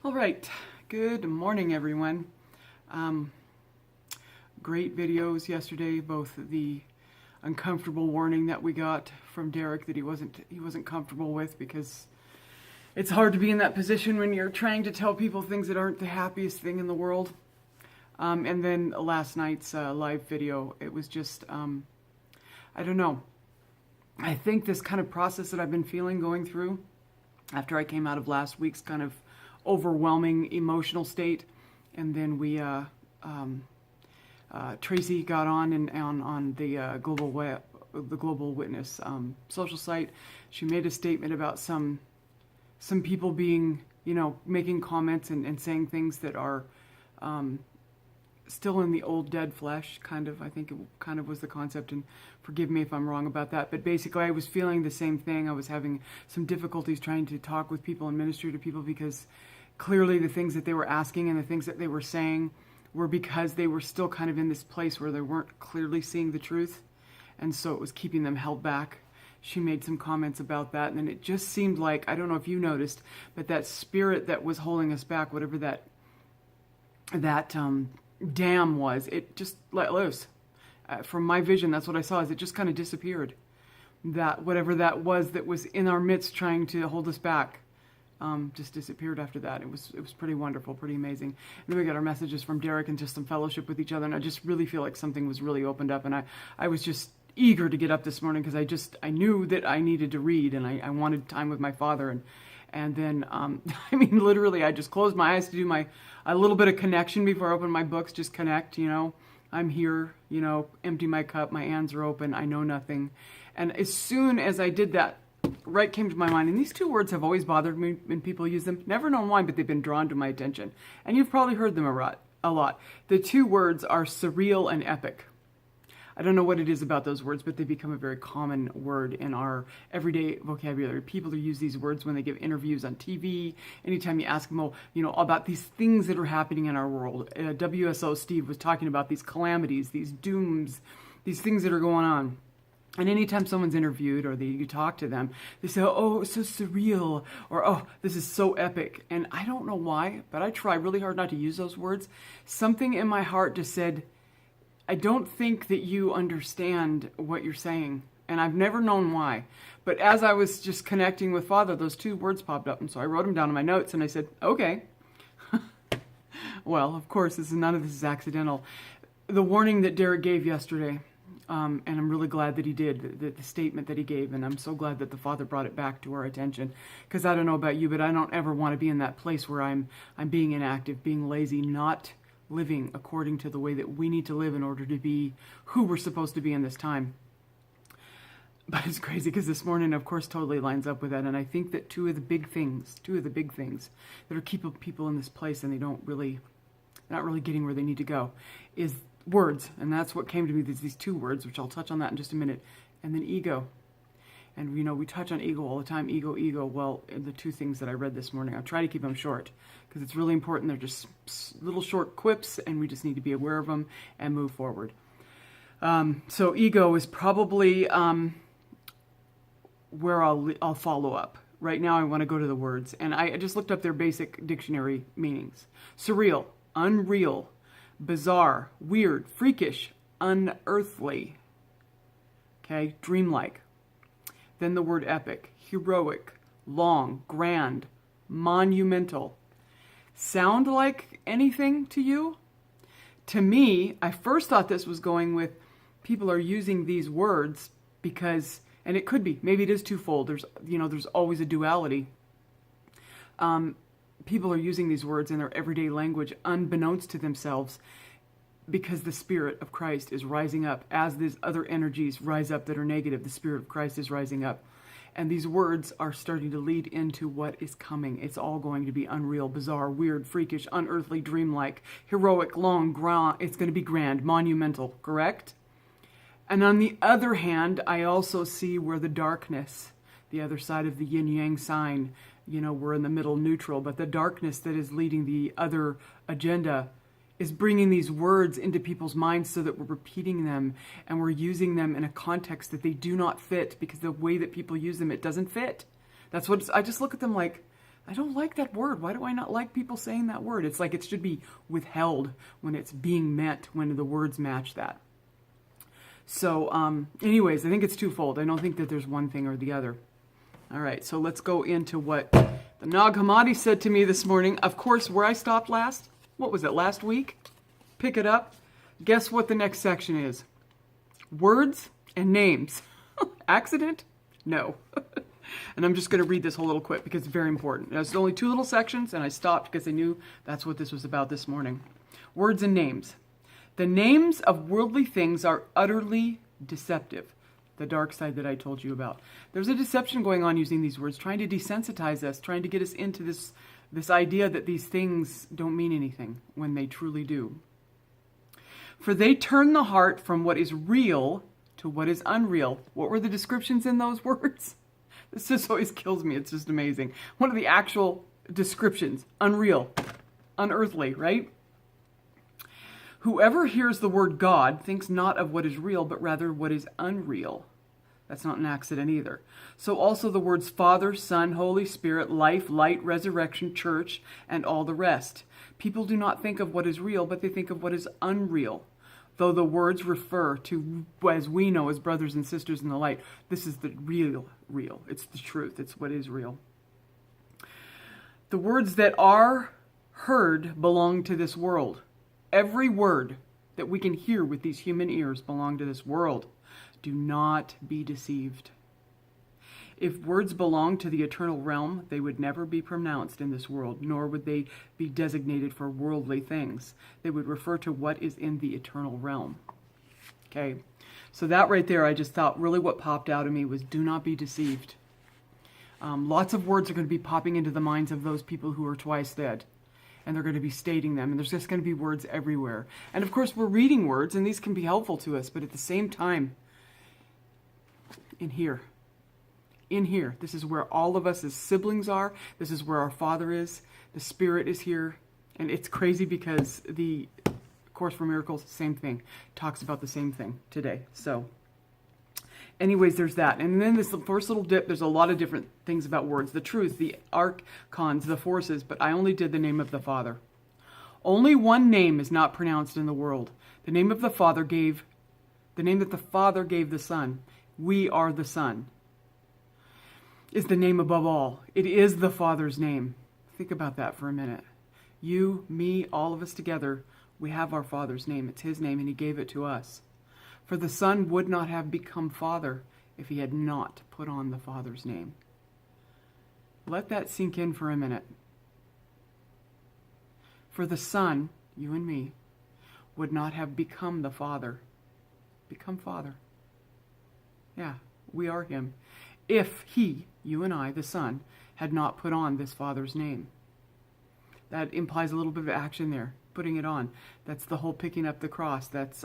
All right, good morning, everyone. Great videos yesterday, both the uncomfortable warning that we got from Derek that he wasn't comfortable with, because it's hard to be in that position when you're trying to tell people things that aren't the happiest thing in the world. And then last night's live video, it was just, I don't know. I think this kind of process that I've been going through after I came out of last week's kind of overwhelming emotional state, and then we Tracy got on and on the Global Witness social site. She made a statement about some people being, making comments and saying things that are still in the old dead flesh, kind of. I think it kind of was the concept, and forgive me if I'm wrong about that, but basically I was feeling the same thing. I was having some difficulties trying to talk with people and minister to people, because clearly the things that they were asking and the things that they were saying were because they were still kind of in this place where they weren't clearly seeing the truth, and so it was keeping them held back. She made some comments about that, and then it just seemed like, I don't know if you noticed, but that spirit that was holding us back, whatever that dam was, it just let loose. From my vision, that's what I saw, is it just kind of disappeared. That whatever that was in our midst trying to hold us back, just disappeared after that. It was pretty wonderful, pretty amazing. And then we got our messages from Derek and just some fellowship with each other, and I just really feel like something was really opened up, and I was just eager to get up this morning, because I knew that I needed to read, and I wanted time with my Father, and then I mean, literally I just closed my eyes to do a little bit of connection before I open my books. Just connect, I'm here, empty my cup, my hands are open, I know nothing. And as soon as I did that, right came to my mind, and these two words have always bothered me when people use them. Never known why, but they've been drawn to my attention. And you've probably heard them a lot. The two words are surreal and epic. I don't know what it is about those words, but they become a very common word in our everyday vocabulary. People use these words when they give interviews on TV. Anytime you ask them, about these things that are happening in our world. WSO Steve was talking about these calamities, these dooms, these things that are going on. And anytime someone's interviewed or you talk to them, they say, oh, it's so surreal, or oh, this is so epic. And I don't know why, but I try really hard not to use those words. Something in my heart just said, I don't think that you understand what you're saying. And I've never known why. But as I was just connecting with Father, those two words popped up. And so I wrote them down in my notes, and I said, okay. Well, of course, none of this is accidental. The warning that Derek gave yesterday, and I'm really glad that he did, the statement that he gave, and I'm so glad that the Father brought it back to our attention, because I don't know about you, but I don't ever want to be in that place where I'm being inactive, being lazy, not living according to the way that we need to live in order to be who we're supposed to be in this time. But it's crazy, because this morning, of course, totally lines up with that, and I think that two of the big things that are keeping people in this place, and not really getting where they need to go, is words. And that's what came to me, these two words, which I'll touch on that in just a minute, and then ego. And we touch on ego all the time, ego. Well, the two things that I read this morning, I'll try to keep them short, because it's really important. They're just little short quips, and we just need to be aware of them and move forward. So ego is probably where I'll follow up. Right now I want to go to the words, and I just looked up their basic dictionary meanings. Surreal, unreal, bizarre, weird, freakish, unearthly, okay, dreamlike. Then the word epic, heroic, long, grand, monumental. Sound like anything to you? To me, I first thought this was going with people are using these words because, and it could be, maybe it is twofold. There's always a duality. People are using these words in their everyday language unbeknownst to themselves, because the Spirit of Christ is rising up. As these other energies rise up that are negative, the Spirit of Christ is rising up. And these words are starting to lead into what is coming. It's all going to be unreal, bizarre, weird, freakish, unearthly, dreamlike, heroic, long, grand. It's going to be grand, monumental, correct? And on the other hand, I also see where the darkness, the other side of the yin-yang sign, we're in the middle, neutral, but the darkness that is leading the other agenda is bringing these words into people's minds so that we're repeating them and we're using them in a context that they do not fit, because the way that people use them, it doesn't fit. That's what I just look at them like, I don't like that word. Why do I not like people saying that word? It's like it should be withheld when it's being meant, when the words match that. So anyways, I think it's twofold. I don't think that there's one thing or the other. All right, so let's go into what the Nag Hammadi said to me this morning. Of course, where I stopped last, what was it, last week? Pick it up. Guess what the next section is? Words and names. Accident? No. And I'm just going to read this whole little quick because it's very important. There's only 2 little sections, and I stopped because I knew that's what this was about this morning. Words and names. The names of worldly things are utterly deceptive. The dark side that I told you about. There's a deception going on using these words, trying to desensitize us, trying to get us into this idea that these things don't mean anything when they truly do. For they turn the heart from what is real to what is unreal. What were the descriptions in those words? This just always kills me. It's just amazing. What are the actual descriptions? Unreal, unearthly, right? Whoever hears the word God thinks not of what is real, but rather what is unreal. That's not an accident either. So also the words Father, Son, Holy Spirit, life, light, resurrection, church, and all the rest. People do not think of what is real, but they think of what is unreal. Though the words refer to, as we know, as brothers and sisters in the light, this is the real. It's the truth. It's what is real. The words that are heard belong to this world. Every word that we can hear with these human ears belong to this world. Do not be deceived. If words belong to the eternal realm, they would never be pronounced in this world, nor would they be designated for worldly things. They would refer to what is in the eternal realm. Okay, so that right there, I just thought really what popped out of me was do not be deceived. Lots of words are going to be popping into the minds of those people who are twice dead. And they're going to be stating them, and there's just going to be words everywhere. And of course, we're reading words, and these can be helpful to us, but at the same time, in here, this is where all of us as siblings are. This is where our Father is. The Spirit is here. And it's crazy because the Course for Miracles, same thing, talks about the same thing today. So anyways, there's that. And then this first little dip, there's a lot of different things about words. The truth, the archons, the forces, but I only did the name of the Father. Only one name is not pronounced in the world. The name of the Father gave, the name that the Father gave the Son. We are the Son. Is the name above all. It is the Father's name. Think about that for a minute. You, me, all of us together, we have our Father's name. It's His name, and He gave it to us. For the Son would not have become Father if He had not put on the Father's name. Let that sink in for a minute. For the Son, you and me, would not have become the Father. Become Father. Yeah, we are Him. If He, you and I, the Son, had not put on this Father's name. That implies a little bit of action there, putting it on. That's the whole picking up the cross. That's